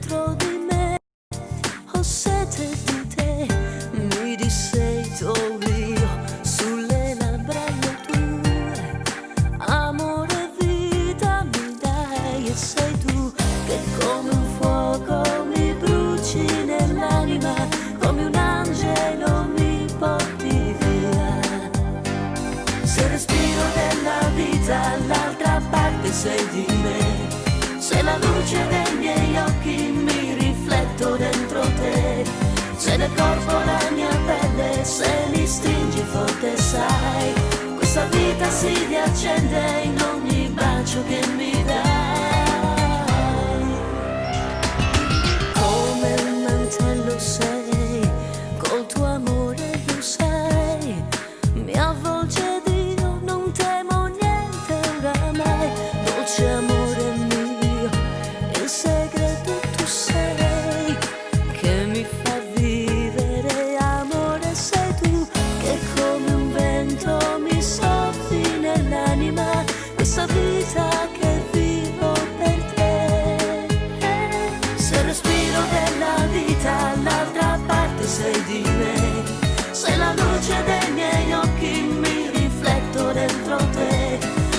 dentro di me, ho sete di te, mi disseto io sulle labbra tue, amore vita mi dai e sei tu che come un fuoco mi bruci nell'anima, come un angelo mi porti via. Se respiro della vita all'altra parte sei di me, se la luce dei miei occhi mi rifletto dentro te, se nel corpo la mia pelle, se mi stringi forte sai, questa vita si riaccende in ogni bacio che mi dai. Come un mantello sei, col tuo amore lo sai, mi avvolge Dio, non temo niente oramai, dolce amore mio, il segreto tu sei, che mi fa vivere, amore sei tu, che come un vento mi soffi nell'anima, questa vita che vivo per te. Se respiro della vita all'altra parte sei di me, se la luce dei miei occhi mi rifletto dentro te,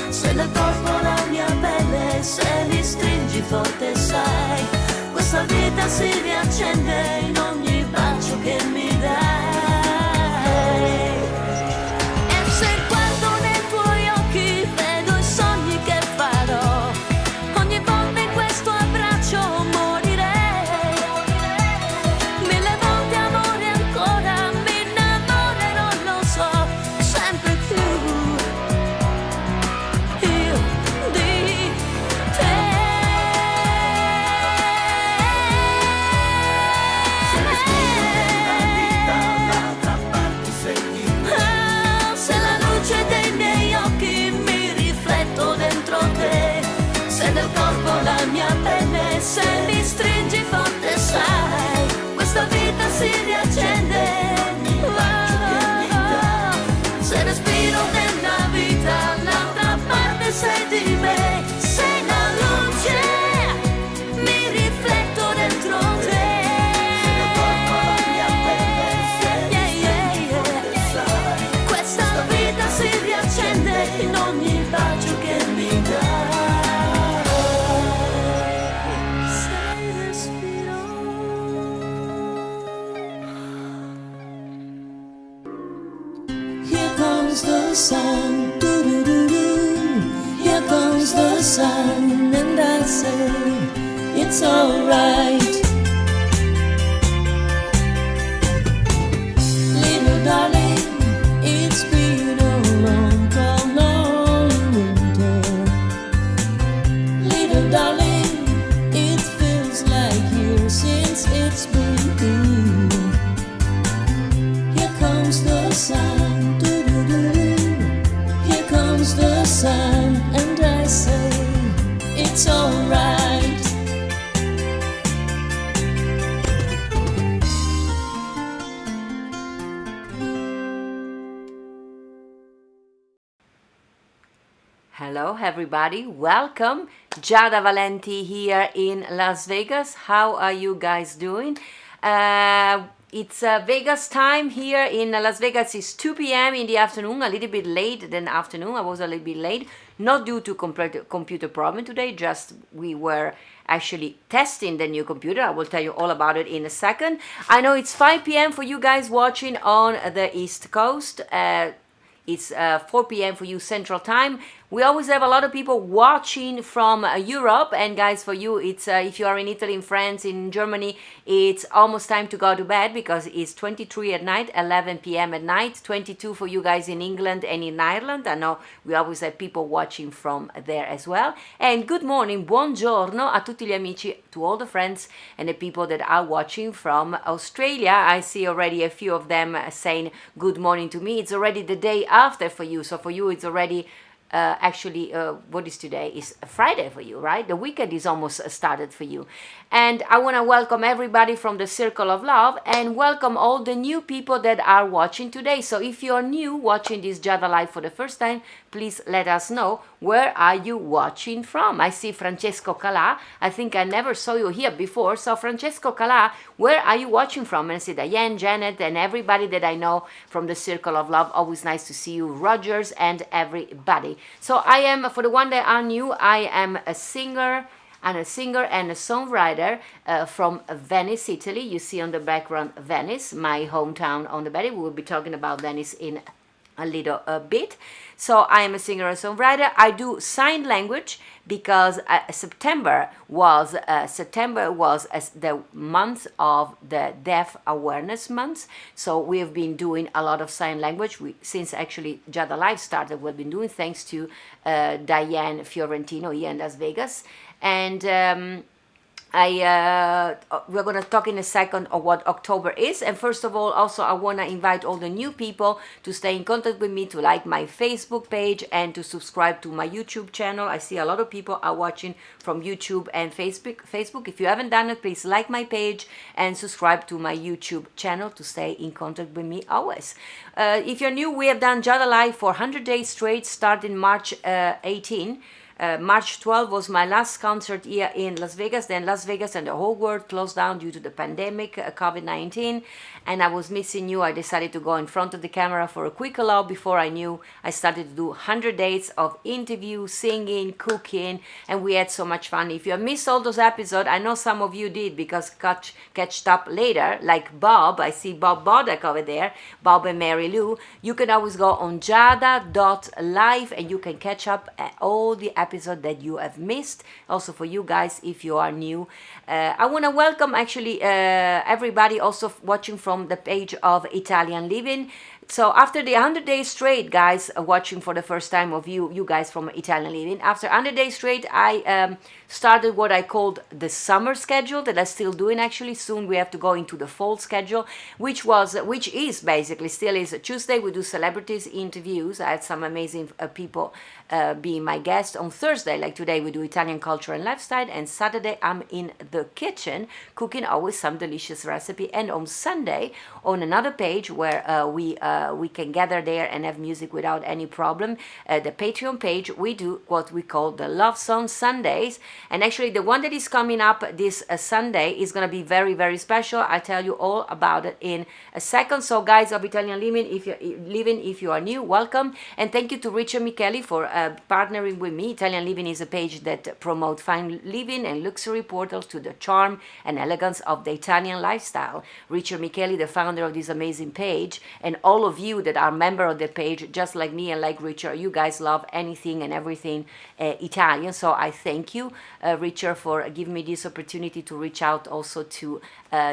se nel corpo la mia pelle, se mi stringi forte sai, questa vita si riaccende in ogni bacio che mi dai. E se guardo nei tuoi occhi vedo i sogni che farò, ogni volta in questo abbraccio morirei, mille volte amore ancora, mi innamorerò, lo so, sempre più io di te. Se respiro della vita all'altra parte sei di me, se la luce dei miei occhi mi rifletto dentro te, se nel corpo la mia pelle, se mi stringi forte sai, questa vita si riaccende. Se respiro della vita all'altra parte sei di me, sei la luce, mi rifletto dentro te. Questa vita si riaccende in ogni bacio che mi dai. Se respiro. Here comes the sun, doo-doo-doo-doo. Here comes the sun, and I say it's alright. Little darling, it's been a long, cold, long winter. Little darling, it feels like years since it's been here. Here comes the sun, doo-doo-doo-doo. Here comes the sun, and I say it's alright. Hello everybody, welcome. Giada Valenti here in Las Vegas. How are you guys doing? It's Vegas time here in Las Vegas. It's 2 p.m. in the afternoon, a little bit late than afternoon. I was a little bit late, not due to computer problem today, just we were actually testing the new computer. I will tell you all about it in a second. I know it's 5 p.m. for you guys watching on the East Coast. It's 4 p.m. for you Central Time. We always have a lot of people watching from Europe, and guys, for you, it's if you are in Italy, in France, in Germany, it's almost time to go to bed because it's 23 at night, 11 p.m. at night, 22 for you guys in England and in Ireland. I know we always have people watching from there as well. And good morning, buongiorno a tutti gli amici, to all the friends and the people that are watching from Australia. I see already a few of them saying good morning to me. It's already the day after for you, so for you it's already what is today is Friday for you, right? The weekend is almost started for you. And I want to welcome everybody from the Circle of Love and welcome all the new people that are watching today. So if you're new watching this Giada Live for the first time, please let us know, where are you watching from? I see Francesco Calà. I think I never saw you here before. So Francesco Calà, where are you watching from? And I see Diane, Janet, and everybody that I know from the Circle of Love. Always nice to see you, Rogers, and everybody. So I am, for the one that are new, I am a singer and a songwriter from Venice, Italy. You see on the background Venice, my hometown on the back. We will be talking about Venice in a little bit. So I am a singer and songwriter. I do sign language because September was the month of the Deaf Awareness Month. So we have been doing a lot of sign language. Since actually Giada Live started, we've been doing, thanks to Diane Fiorentino here in Las Vegas. And we're going to talk in a second of what October is. And first of all, also I want to invite all the new people to stay in contact with me, to like my Facebook page and to subscribe to my YouTube channel. I see a lot of people are watching from YouTube and Facebook. If you haven't done it, please like my page and subscribe to my YouTube channel to stay in contact with me always. If you're new, we have done Giada Live for 100 days straight, starting March 18. March 12 was my last concert here in Las Vegas. Then Las Vegas and the whole world closed down due to the pandemic, COVID-19, and I was missing you. I decided to go in front of the camera for a quick allow. Before I knew, I started to do 100 days of interviews, singing, cooking, and we had so much fun. If you have missed all those episodes, I know some of you did because catched up later, like Bob. I see Bob Bodek over there, Bob and Mary Lou. You can always go on giada.live and you can catch up at all the episode that you have missed. Also for you guys, if you are new, I want to welcome actually everybody also watching from the page of Italian Living. So after the 100 days straight, guys, watching for the first time of you guys from Italian Living, after 100 days straight, I started what I called the summer schedule that I'm still doing. Actually, soon we have to go into the fall schedule, which is basically still is Tuesday. We do celebrities interviews. I had some amazing people being my guest. On Thursday, like today, we do Italian culture and lifestyle, and Saturday I'm in the kitchen cooking always some delicious recipe. And on Sunday, on another page where we can gather there and have music without any problem, the Patreon page, we do what we call the Love Song Sundays. And actually the one that is coming up this Sunday is going to be very, very special. I'll tell you all about it in a second. So guys of Italian Living, if you are new, welcome. And thank you to Richard Micheli for partnering with me. Italian Living is a page that promotes fine living and luxury portals to the charm and elegance of the Italian lifestyle. Richard Micheli, the founder of this amazing page, and all of you that are member of the page, just like me and like Richard, you guys love anything and everything Italian. So I thank you, Richard, for giving me this opportunity to reach out also to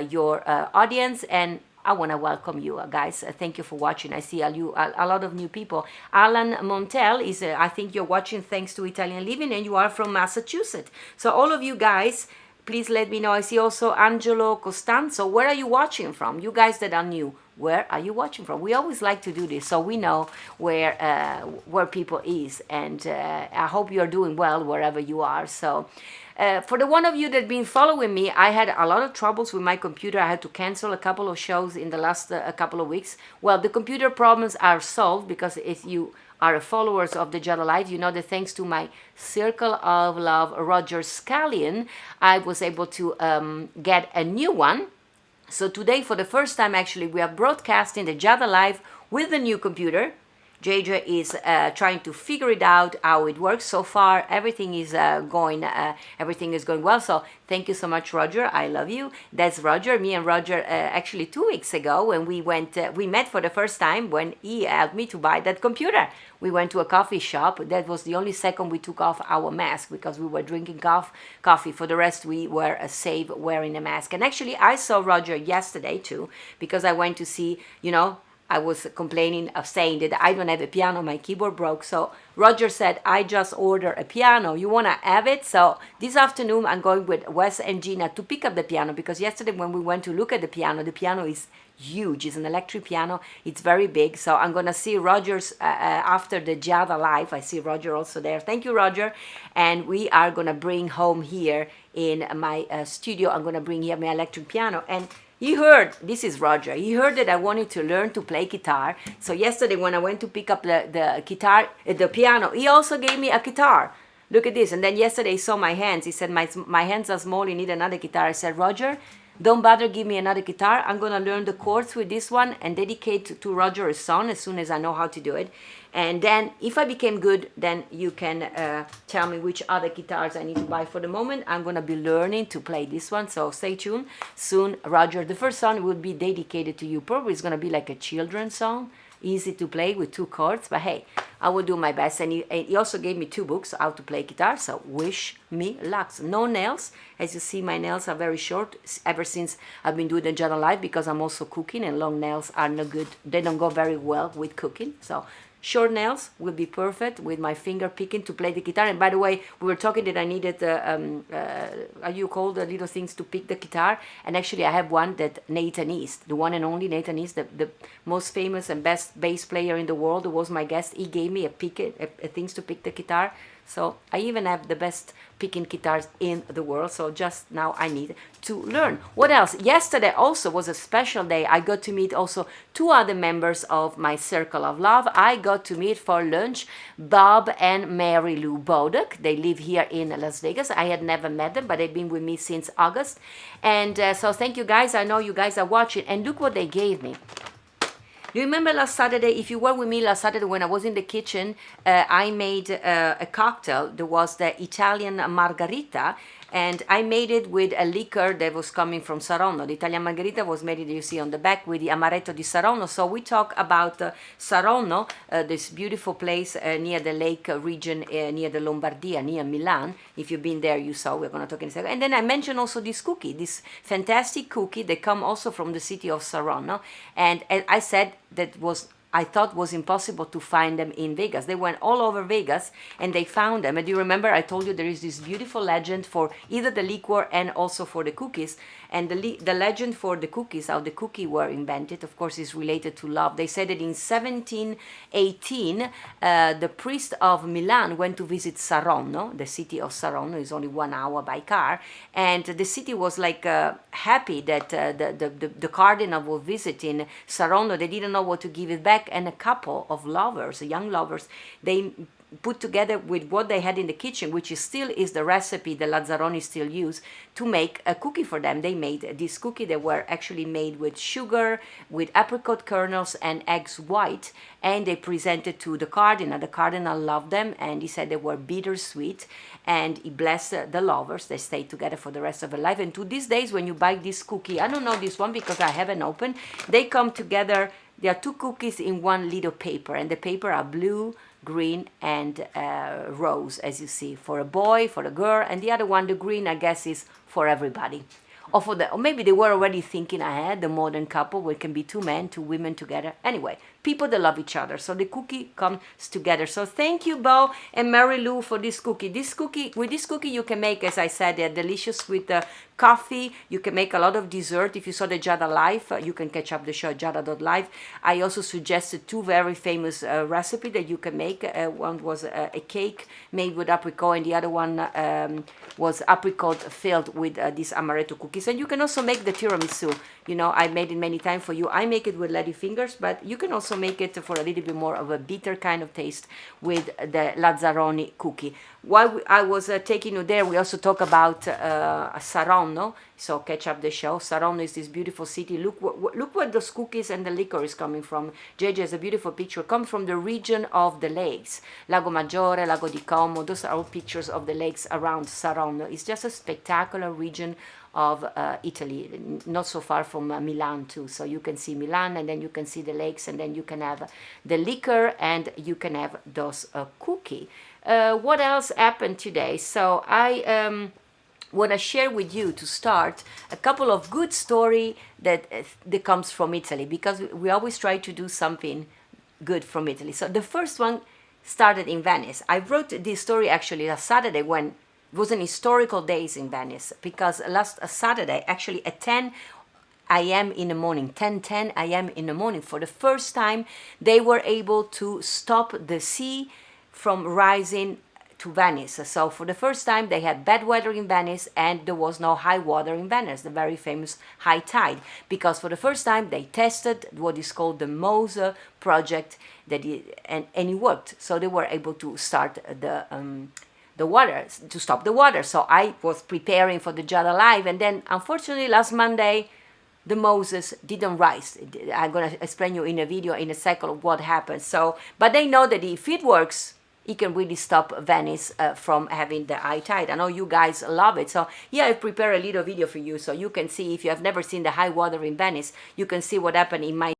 your audience. And I want to welcome you guys. Thank you for watching. I see a lot of new people. Alan Montel is, I think you're watching thanks to Italian Living, and you are from Massachusetts. So all of you guys, please let me know. I see also Angelo Costanzo. Where are you watching from? You guys that are new, where are you watching from? We always like to do this so we know where people is. And I hope you're doing well wherever you are. So for the one of you that been following me, I had a lot of troubles with my computer. I had to cancel a couple of shows in the last couple of weeks. Well, the computer problems are solved, because if you are followers of the Giada Live, you know that thanks to my Circle of Love, Roger Scallion, I was able to get a new one. So today, for the first time, actually, we are broadcasting the Giada Live with the new computer. JJ is trying to figure it out how it works. So far, everything is going well. So thank you so much, Roger. I love you. That's Roger. Me and Roger actually 2 weeks ago when we met for the first time when he helped me to buy that computer. We went to a coffee shop. That was the only second we took off our mask because we were drinking coffee. For the rest, we were safe wearing a mask. And actually, I saw Roger yesterday too, because I went to see, I was complaining of saying that I don't have a piano, my keyboard broke. So Roger said, I just ordered a piano. You want to have it? So this afternoon, I'm going with Wes and Gina to pick up the piano, because yesterday when we went to look at the piano is huge. It's an electric piano. It's very big. So I'm going to see Roger's after the Giada Live. I see Roger also there. Thank you, Roger. And we are going to bring home here in my studio, I'm going to bring here my electric piano. And he heard, this is Roger, he heard that I wanted to learn to play guitar. So yesterday when I went to pick up the guitar, the piano, he also gave me a guitar. Look at this. And then yesterday he saw my hands. He said, my hands are small, you need another guitar. I said, Roger, don't bother, give me another guitar. I'm going to learn the chords with this one and dedicate to Roger a song as soon as I know how to do it. And then if I became good, then you can tell me which other guitars I need to buy. For the moment, I'm going to be learning to play this one. So stay tuned. Soon, Roger, the first song will be dedicated to you. Probably it's going to be like a children's song. Easy to play with 2 chords. But hey, I will do my best. And he also gave me 2 books, how to play guitar. So wish me luck. No nails. As you see, my nails are very short ever since I've been doing the Giada Live, because I'm also cooking and long nails are no good. They don't go very well with cooking. So short nails will be perfect with my finger picking to play the guitar. And by the way, we were talking that I needed, how you call the little things to pick the guitar? And actually I have one that Nathan East, the one and only Nathan East, the most famous and best bass player in the world, who was my guest. He gave me a things to pick the guitar. So I even have the best picking guitars in the world. So just now I need to learn. What else? Yesterday also was a special day. I got to meet also 2 other members of my circle of love. I got to meet for lunch Bob and Mary Lou Bodek. They live here in Las Vegas. I had never met them, but they've been with me since August. And so thank you guys. I know you guys are watching. And look what they gave me. You remember last Saturday, if you were with me last Saturday when I was in the kitchen, I made a cocktail. There was the Italian margarita, and I made it with a liquor that was coming from Saronno. The Italian margarita was made, you see on the back, with the amaretto di Saronno. So we talk about Saronno, this beautiful place near the lake region, near the Lombardia, near Milan. If you've been there, you saw. We're going to talk in a second. And then I mentioned also this cookie, this fantastic cookie. They come also from the city of Saronno. And I said that I thought was impossible to find them in Vegas. They went all over Vegas and they found them. And do you remember I told you there is this beautiful legend for either the liquor and also for the cookies. And the legend for the cookies, how the cookie were invented, of course, is related to love. They said that in 1718, the priest of Milan went to visit Saronno. The city of Saronno is only 1 hour by car. And the city was like happy that the cardinal was visiting Saronno. They didn't know what to give it back. And a couple of lovers, young lovers, they put together with what they had in the kitchen, which is still is the recipe the Lazzaroni still use, to make a cookie for them. They made this cookie. They were actually made with sugar, with apricot kernels and eggs white, and they presented to the cardinal. The cardinal loved them, and he said they were bittersweet, and he blessed the lovers. They stayed together for the rest of their life. And to these days, when you buy this cookie, I don't know this one because I haven't opened, they come together. There are 2 cookies in one little paper, and the paper are blue, green, and rose, as you see, for a boy, for a girl, and the other one, the green, I guess, is for everybody. Or maybe they were already thinking ahead, the modern couple, where it can be 2 men, 2 women together. Anyway, people that love each other. So the cookie comes together. So thank you, Bo and Mary Lou, for this cookie. With this cookie, you can make, as I said, they're delicious with coffee. You can make a lot of dessert. If you saw the Giada Live, you can catch up the show at giada.live. I also suggested 2 very famous recipes that you can make. One was a cake made with apricot, and the other one was apricot filled with these amaretto cookies. And you can also make the tiramisu. You know, I made it many times for you. I make it with lady fingers, but you can also make it for a little bit more of a bitter kind of taste with the Lazzaroni cookie. While I was taking you there, we also talk about Saronno. So catch up the show. Saronno is this beautiful city. Look where those cookies and the liquor is coming from. JJ has a beautiful picture. Comes from the region of the lakes. Lago Maggiore, Lago di Como. Those are all pictures of the lakes around Saronno. It's just a spectacular region of Italy, not so far from Milan too. So you can see Milan, and then you can see the lakes, and then you can have the liquor, and you can have those cookie. What else happened today? So I want to share with you to start a couple of good story that comes from Italy, because we always try to do something good from Italy. So the first one started in Venice. I wrote this story actually last Saturday, when it was an historical days in Venice, because last Saturday, actually at 10 a.m. in the morning, 10 a.m. in the morning, for the first time, they were able to stop the sea from rising to Venice. So for the first time, they had bad weather in Venice, and there was no high water in Venice, the very famous high tide, because for the first time they tested what is called the MOSE project, and it worked. So they were able to start the water, to stop the water. So I was preparing for the Giada Live, and then unfortunately last Monday the Moses didn't rise. I'm going to explain you in a video in a second what happened. So, but they know that if it works, it can really stop Venice from having the high tide. I know you guys love it. So yeah, I prepared a little video for you so you can see, if you have never seen the high water in Venice, you can see what happened in my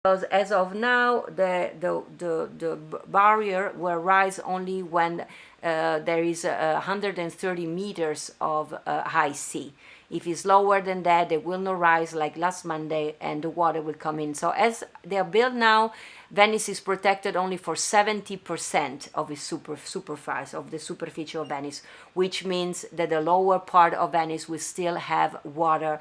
because as of now the barrier will rise only when there is 130 meters of high sea. If it's lower than that, they will not rise like last Monday, and the water will come in. So as they are built now, Venice is protected only for 70% of its superficie, of the superficie of Venice, which means that the lower part of Venice will still have water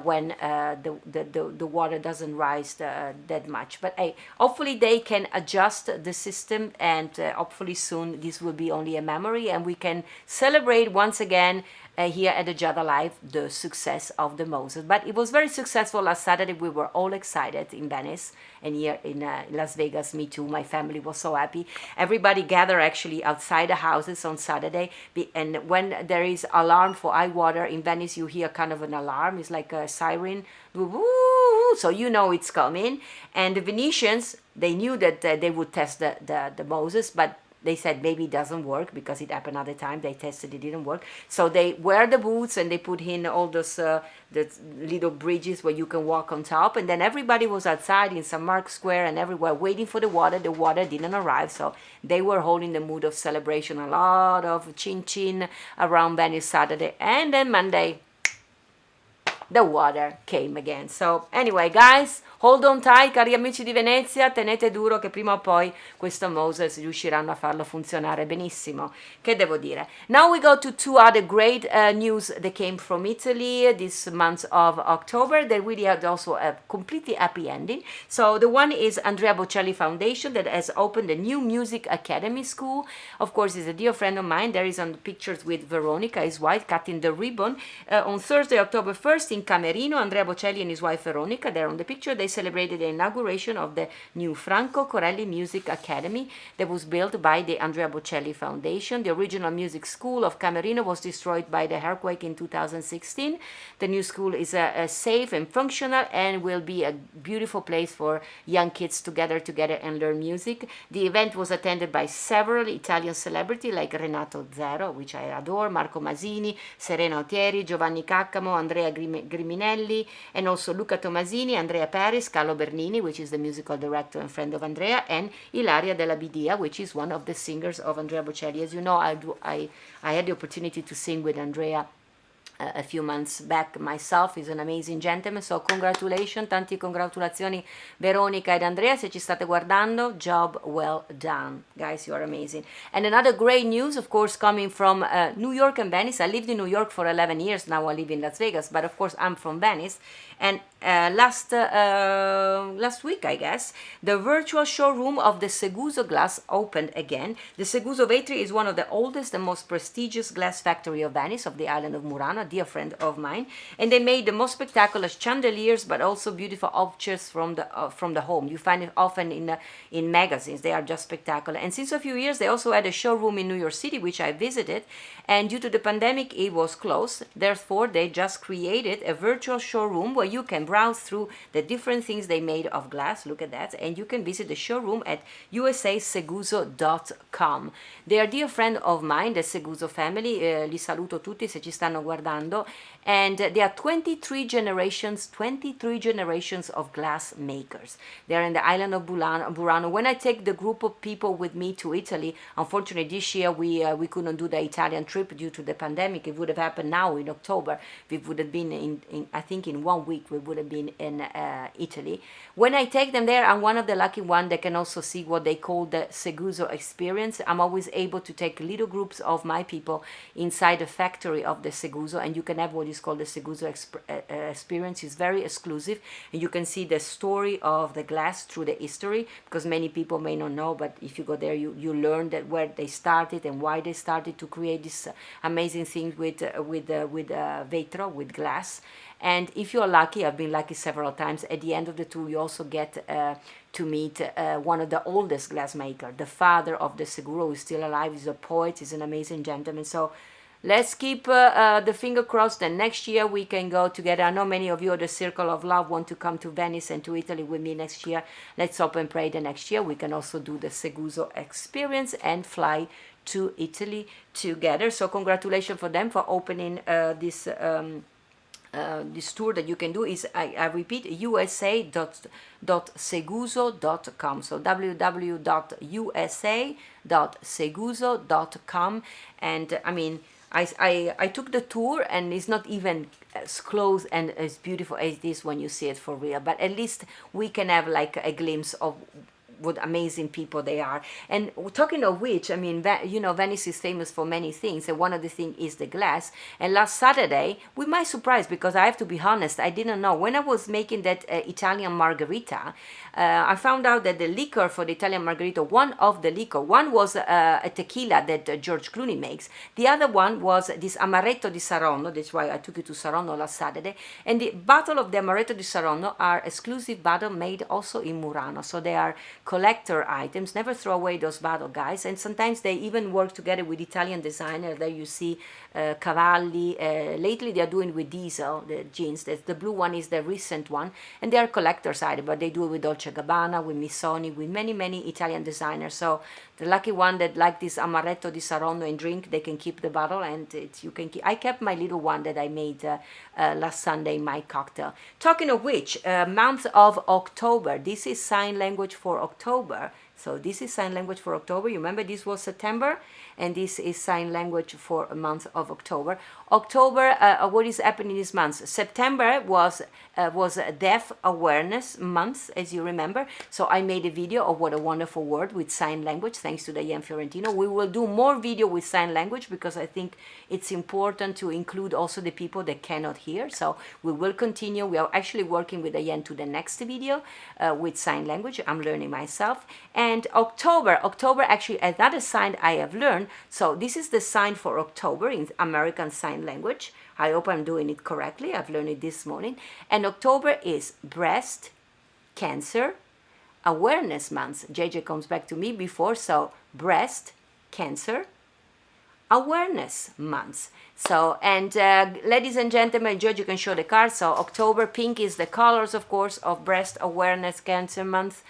when the water doesn't rise that much. But hey, hopefully they can adjust the system, and hopefully soon this will be only a memory, and we can celebrate once again here at the Giada Live the success of the Moses. But it was very successful last Saturday. We were all excited in Venice, and here in Las Vegas, me too. My family was so happy. Everybody gathered actually outside the houses on Saturday, and when there is alarm for high water in Venice, you hear kind of an alarm. It's like a siren, so you know it's coming. And the Venetians, they knew that they would test the Moses, but they said maybe it doesn't work because it happened other time. They tested, it didn't work. So they wear the boots and they put in all those the little bridges where you can walk on top. And then everybody was outside in St. Mark's Square and everywhere waiting for the water. The water didn't arrive. So they were holding the mood of celebration. A lot of chin-chin around Venice Saturday. And then Monday, the water came again. So anyway, guys, hold on tight, cari amici di Venezia, tenete duro che prima o poi questo Moses riusciranno a farlo funzionare benissimo. Che devo dire? Now we go to two other great news that came from Italy this month of October. They really had also a completely happy ending. So the one is Andrea Bocelli Foundation that has opened a new music academy school. Of course, he's a dear friend of mine. There is on the pictures with Veronica, his wife, cutting the ribbon. On Thursday, October 1st in Camerino, Andrea Bocelli and his wife Veronica, there on the picture, they celebrated the inauguration of the new Franco Corelli Music Academy that was built by the Andrea Bocelli Foundation. The original music school of Camerino was destroyed by the earthquake in 2016. The new school is safe and functional and will be a beautiful place for young kids to gather together and learn music. The event was attended by several Italian celebrities like Renato Zero, which I adore, Marco Masini, Serena Otieri, Giovanni Caccamo, Andrea Griminelli, and also Luca Tomasini, Andrea Paris, Carlo Bernini, which is the musical director and friend of Andrea, and Ilaria Della Bidia, which is one of the singers of Andrea Bocelli. As you know, I had the opportunity to sing with Andrea a few months back myself. He's an amazing gentleman, so congratulations, tanti congratulazioni Veronica ed Andrea, se ci state guardando, job well done, guys, you are amazing. And another great news, of course, coming from New York and Venice. I lived in New York for 11 years, now I live in Las Vegas, but of course I'm from Venice, and last week, I guess, the virtual showroom of the Seguso glass opened again. The Seguso Vetri is one of the oldest and most prestigious glass factory of Venice, of the island of Murano, a dear friend of mine, and they made the most spectacular chandeliers, but also beautiful objects from the home. You find it often in magazines. They are just spectacular. And since a few years, they also had a showroom in New York City, which I visited, and due to the pandemic, it was closed. Therefore, they just created a virtual showroom where you can browse through the different things they made of glass. Look at that. And you can visit the showroom at usaseguso.com. They are dear friend of mine, the Seguso family. Li saluto tutti se ci stanno guardando. And there are 23 generations of glass makers. They are in the island of Burano. When I take the group of people with me to Italy, unfortunately this year we couldn't do the Italian trip due to the pandemic. It would have happened now in October. We would have been in I think in 1 week we would have been in Italy. When I take them there, I'm one of the lucky ones that can also see what they call the Seguso experience. I'm always able to take little groups of my people inside the factory of the Seguso, and you can have what is called the Seguso experience. It's very exclusive, and you can see the story of the glass through the history, because many people may not know, but if you go there, you learn that where they started and why they started to create this amazing thing with vetro, with glass. And if you're lucky, I've been lucky several times, at the end of the tour you also get to meet one of the oldest glassmakers, the father of the Seguro, who is still alive. He's a poet, he's an amazing gentleman. So let's keep the finger crossed that next year we can go together. I know many of you at the Circle of Love want to come to Venice and to Italy with me next year. Let's hope and pray the next year we can also do the Seguso experience and fly to Italy together. So congratulations for them for opening this tour that you can do. Is I repeat, usa.seguso.com. So www.usa.seguso.com. And I mean, I took the tour, and it's not even as close and as beautiful as this when you see it for real, but at least we can have like a glimpse of what amazing people they are. And talking of which, I mean, you know, Venice is famous for many things, and one of the things is the glass. And last Saturday, with my surprise, because I have to be honest, I didn't know, when I was making that Italian margarita, I found out that the liquor for the Italian margarita, one was a tequila that George Clooney makes. The other one was this Amaretto di Saronno. That's why I took you to Saronno last Saturday. And the bottle of the Amaretto di Saronno are exclusive bottle made also in Murano. So they are collector items. Never throw away those bottles, guys. And sometimes they even work together with Italian designers. There you see Cavalli. Lately they are doing with Diesel, the jeans. The blue one is the recent one. And they are collector's items, but they do it with Dolce Gabbana, with Missoni, with many Italian designers. So the lucky one that like this Amaretto di Saronno and drink, they can keep the bottle, and you can keep. I kept my little one that I made last Sunday in my cocktail. Talking of which, month of October, this is sign language for October. October. So this is sign language for October. You remember this was September, and this is sign language for a month of October. October, what is happening this month? September was a deaf awareness month, as you remember. So I made a video of what a wonderful word with sign language, thanks to Diane Fiorentino. We will do more video with sign language because I think it's important to include also the people that cannot hear. So we will continue. We are actually working with Diane to the next video with sign language. I'm learning myself. And October actually another sign I have learned. So this is the sign for October in American Sign Language. I hope I'm doing it correctly. I've learned it this morning. And October is breast cancer awareness month. JJ comes back to me before, so breast cancer awareness month. So, and ladies and gentlemen, George, you can show the card. So October, pink is the colors, of course, of breast awareness cancer month.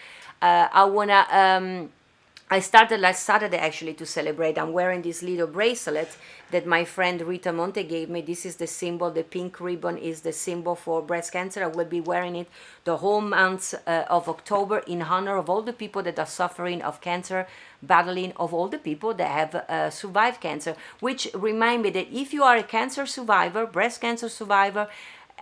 I started last Saturday actually to celebrate. I'm wearing this little bracelet that my friend Rita Monte gave me. This is the symbol, the pink ribbon is the symbol for breast cancer. I will be wearing it the whole month of October in honor of all the people that are suffering of cancer, battling, of all the people that have survived cancer. Which remind me that if you are a cancer survivor, breast cancer survivor,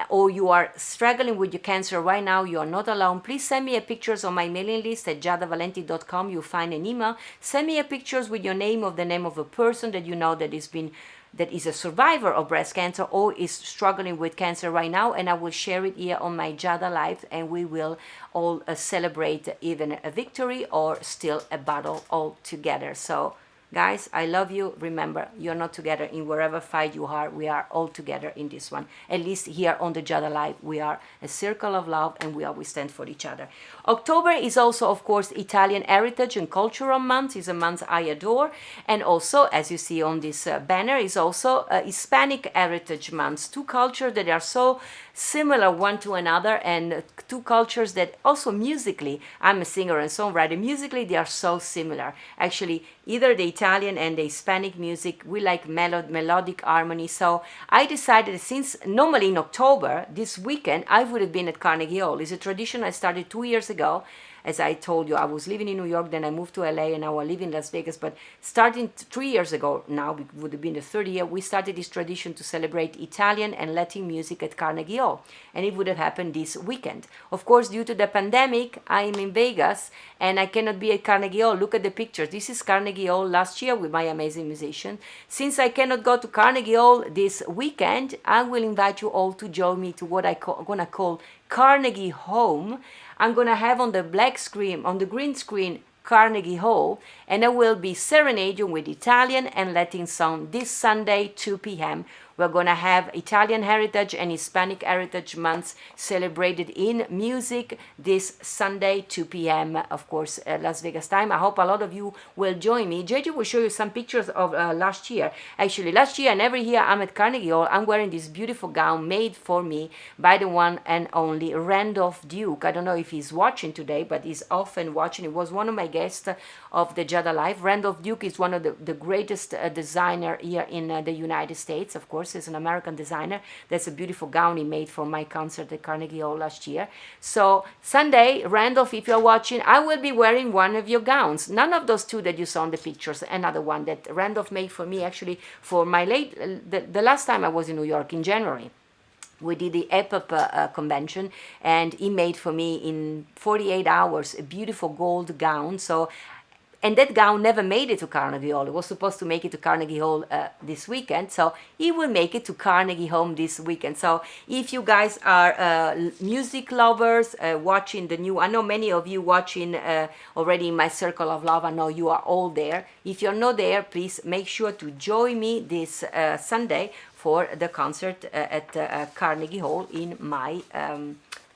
or you are struggling with your cancer right now, you are not alone. Please send me a pictures on my mailing list at giadavalenti.com. You'll find an email. Send me a pictures with your name, of the name of a person that you know that is a survivor of breast cancer or is struggling with cancer right now, and I will share it here on my Giada Live, and we will all celebrate even a victory or still a battle all together. So guys, I love you. Remember, you're not together in wherever fight you are. We are all together in this one. At least here on the Giada Live, we are a circle of love, and we always stand for each other. October is also, of course, Italian Heritage and Cultural Month. It's a month I adore. And also, as you see on this banner, is also Hispanic Heritage Month. Two cultures that are so similar one to another, and two cultures that also musically, I'm a singer and songwriter, musically they are so similar. Actually, either the Italian and the Hispanic music, we like melodic harmony. So I decided, since normally in October, this weekend, I would have been at Carnegie Hall. It's a tradition I started 2 years ago. As I told you, I was living in New York, then I moved to LA, and now I live in Las Vegas. But starting 3 years ago, now it would have been the third year, we started this tradition to celebrate Italian and Latin music at Carnegie Hall. And it would have happened this weekend. Of course, due to the pandemic, I am in Vegas, and I cannot be at Carnegie Hall. Look at the pictures. This is Carnegie Hall last year with my amazing musician. Since I cannot go to Carnegie Hall this weekend, I will invite you all to join me to what I'm going to call Carnegie Home. I'm going to have on the black screen, on the green screen, Carnegie Hall, and I will be serenading with Italian and Latin song this Sunday, 2 p.m. We're going to have Italian Heritage and Hispanic Heritage Months celebrated in music this Sunday, 2 p.m., of course, Las Vegas time. I hope a lot of you will join me. JJ will show you some pictures of last year. Actually, last year and every year I'm at Carnegie Hall, I'm wearing this beautiful gown made for me by the one and only Randolph Duke. I don't know if he's watching today, but he's often watching. He was one of my guests of the Giada Live. Randolph Duke is one of the greatest designer here in the United States, of course. Is an American designer. That's a beautiful gown he made for my concert at Carnegie Hall last year. So Sunday, Randolph, if you're watching, I will be wearing one of your gowns. None of those two that you saw in the pictures. Another one that Randolph made for me, actually, for my the last time I was in New York in January. We did the EPUB convention, and he made for me in 48 hours a beautiful gold gown. So, and that gown never made it to Carnegie Hall. It was supposed to make it to Carnegie Hall this weekend. So he will make it to Carnegie Hall this weekend. So if you guys are music lovers, watching the new, I know many of you watching already in my circle of love. I know you are all there. If you're not there, please make sure to join me this Sunday for the concert at Carnegie Hall in my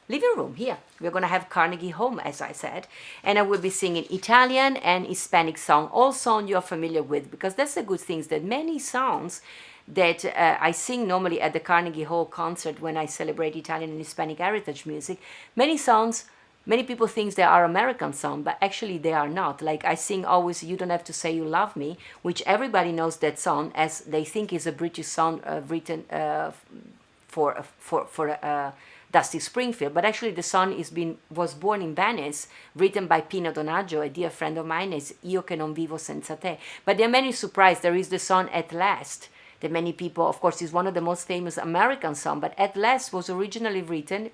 living room here. We're going to have Carnegie Home, as I said, and I will be singing Italian and Hispanic song, all songs you're familiar with, because that's the good things, that many songs that I sing normally at the Carnegie Hall concert when I celebrate Italian and Hispanic heritage music, many songs, many people think they are American songs, but actually they are not. Like I sing always You Don't Have to Say You Love Me, which everybody knows that song as they think is a British song written for Dusty Springfield, but actually the song was born in Venice, written by Pino Donaggio, a dear friend of mine, is Io che non vivo senza te. But there are many surprises. There is the song At Last, that many people, of course, is one of the most famous American songs, but At Last was originally written,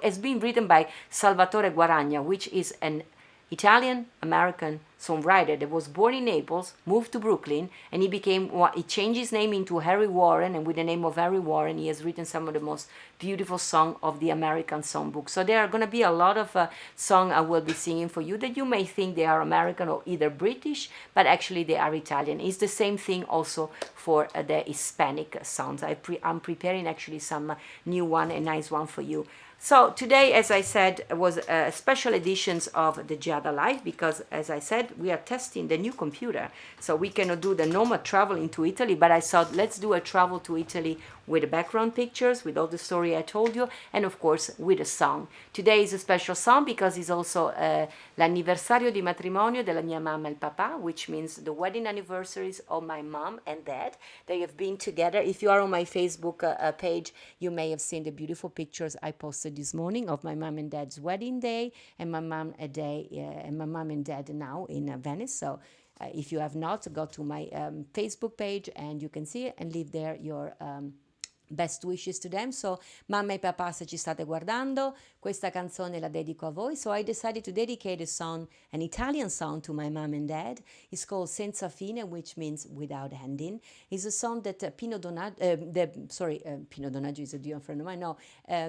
has been written by Salvatore Guaragna, which is an Italian-American songwriter that was born in Naples, moved to Brooklyn, and he changed his name into Harry Warren, and with the name of Harry Warren, he has written some of the most beautiful songs of the American songbook. So there are going to be a lot of songs I will be singing for you that you may think they are American or either British, but actually they are Italian. It's the same thing also for the Hispanic sounds. I'm preparing actually some new one, a nice one for you. So today, as I said, was special editions of the Giada Live because, as I said, we are testing the new computer. So we cannot do the normal travel into Italy, but I thought let's do a travel to Italy with the background pictures, with all the story I told you, and of course with a song. Today is a special song because it's also l'anniversario di matrimonio della mia mamma e il papà, which means the wedding anniversaries of my mom and dad. They have been together. If you are on my Facebook page, you may have seen the beautiful pictures I posted this morning of my mom and dad's wedding day and my mom and dad now in Venice. So if you have not, go to my Facebook page and you can see it and leave there your best wishes to them. So mamma e papà, se ci state guardando, questa canzone la dedico a voi. So I decided to dedicate a song, an Italian song, to my mom and dad. It's called Senza Fine, which means without ending. It's a song that Pino Donaggio is a dear friend of mine. No,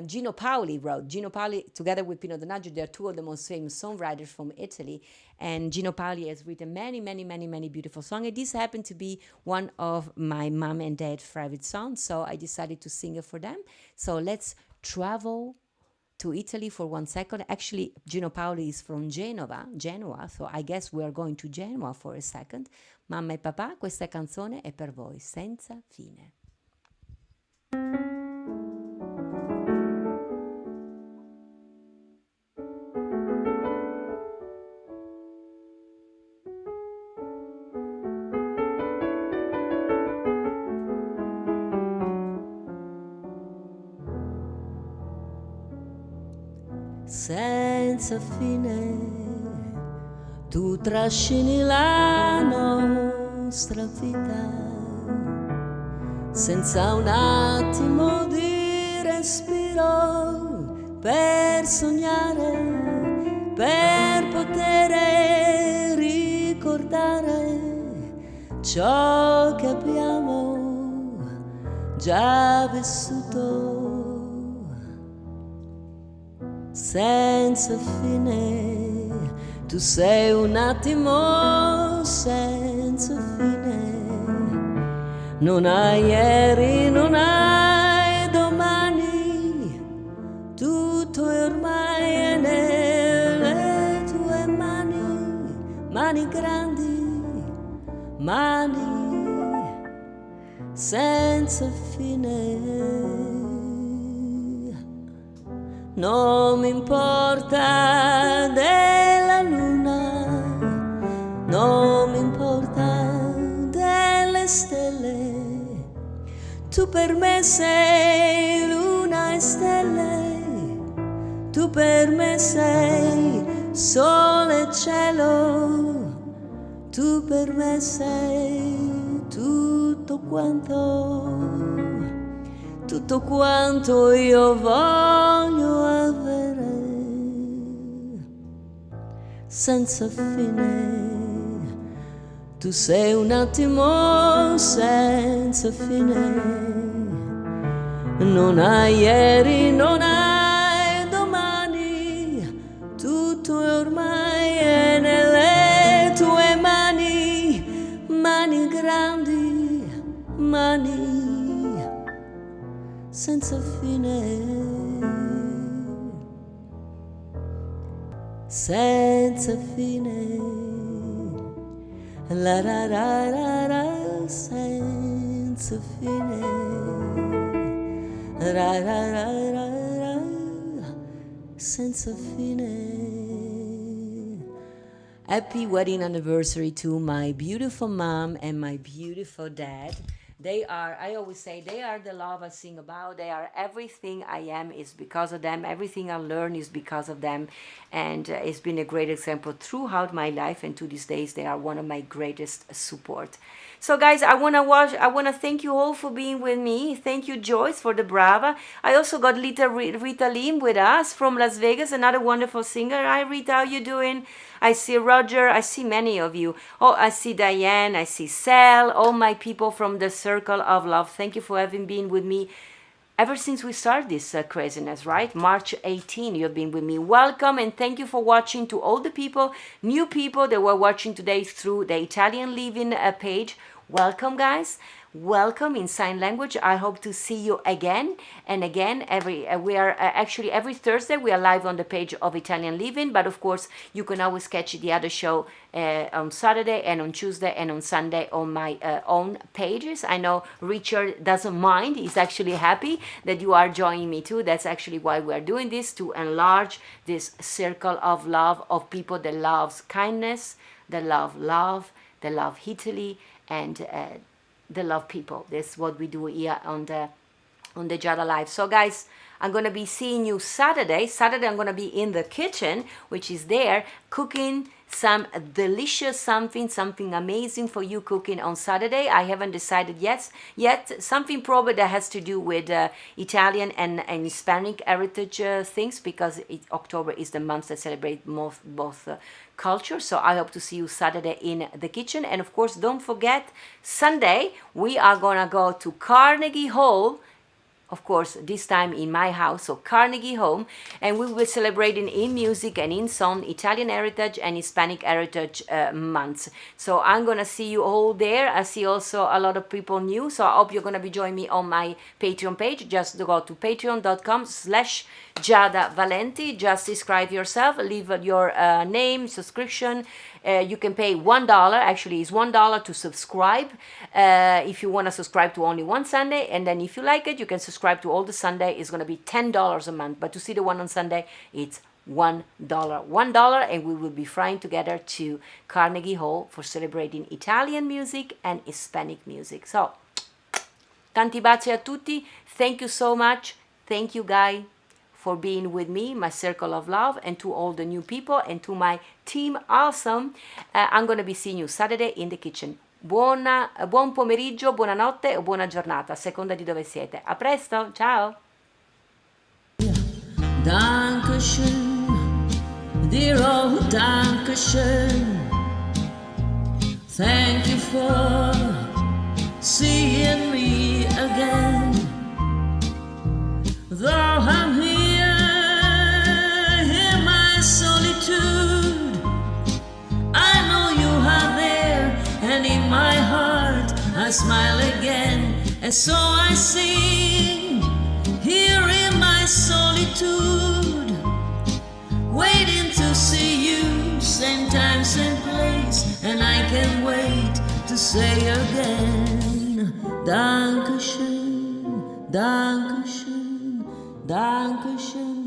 Gino Paoli wrote. Gino Paoli, together with Pino Donaggio, they're two of the most famous songwriters from Italy. And Gino Paoli has written many, many, many, many beautiful songs. And this happened to be one of my mom and dad's favorite songs. So I decided to sing it for them. So let's travel to Italy for 1 second. Actually, Gino Paoli is from Genoa. So I guess we are going to Genoa for a second. Mamma e papà, questa canzone è per voi, Senza Fine. Senza fine tu trascini la nostra vita, senza un attimo di respiro per sognare, per poter ricordare ciò che abbiamo già vissuto. Senza fine, tu sei un attimo senza fine, non hai ieri, non hai domani, tutto è ormai nelle tue mani, mani grandi, mani senza fine. Non mi importa della luna, non mi importa delle stelle, tu per me sei luna e stelle, tu per me sei sole e cielo, tu per me sei tutto quanto io voglio avere, senza fine, tu sei un attimo senza fine, non hai ieri, non hai domani, tutto è ormai è nelle tue mani, mani grandi, mani senza fine, senza fine, la ra ra ra ra, senza fine, ra ra ra ra ra, senza fine. Happy wedding anniversary to my beautiful mom and my beautiful dad. They are, I always say, they are the love I sing about. They are everything I am is because of them. Everything I learn is because of them. And it's been a great example throughout my life. And to these days, they are one of my greatest support. So guys, I wanna thank you all for being with me. Thank you, Joyce, for the brava. I also got Rita Lim with us from Las Vegas, another wonderful singer. Hi Rita, how you doing? I see Roger, I see many of you. Oh, I see Diane, I see Sal, all my people from the Circle of Love. Thank you for having been with me ever since we started this craziness, right? March 18, you've been with me. Welcome and thank you for watching. To all the people, new people that were watching today through the Italian Living page. Welcome, guys. Welcome in sign language. I hope to see you again and again. We are actually every Thursday we are live on the page of Italian Living, but of course you can always catch the other show on Saturday and on Tuesday and on Sunday on my own pages. I know Richard doesn't mind. He's actually happy that you are joining me too. That's actually why we are doing this, to enlarge this circle of love of people that loves kindness, that love love, that love Italy, and the love people. That's what we do here on the Giada Live. So guys, I'm gonna be seeing you Saturday. Saturday I'm gonna be in the kitchen, which is there, cooking some delicious something amazing for you, cooking on Saturday. I haven't decided yet. Something probably that has to do with Italian and Hispanic heritage things, because October is the month that celebrate both culture. So I hope to see you Saturday in the kitchen. And of course, don't forget, Sunday we are gonna go to Carnegie Hall, of course this time in my house, so Carnegie Home, and we will be celebrating in music and in song Italian heritage and Hispanic heritage months. So I'm gonna see you all there. I see also a lot of people new, so I hope you're gonna be joining me on my Patreon page. Just go to patreon.com/Giada Valenti. Just describe yourself, leave your name, subscription. You can pay $1, actually it's $1 to subscribe, if you want to subscribe to only one Sunday, and then if you like it you can subscribe to all the Sunday. It's going to be $10 a month, but to see the one on Sunday it's $1, and we will be flying together to Carnegie Hall for celebrating Italian music and Hispanic music. So tanti baci a tutti, thank you so much, thank you guys for being with me, my circle of love, and to all the new people and to my team, awesome. I'm gonna be seeing you Saturday in the kitchen. Buon pomeriggio, buonanotte o buona giornata, a seconda di dove siete. A presto, ciao! Dankeschön, dear old Dankeschön. Thank you for seeing me again. Though I'm here in my solitude, I know you are there, and in my heart I smile again. And so I sing here in my solitude, waiting to see you, same time, same place, and I can't wait to say again, Dankeschön, Dankeschön, Dankeschön.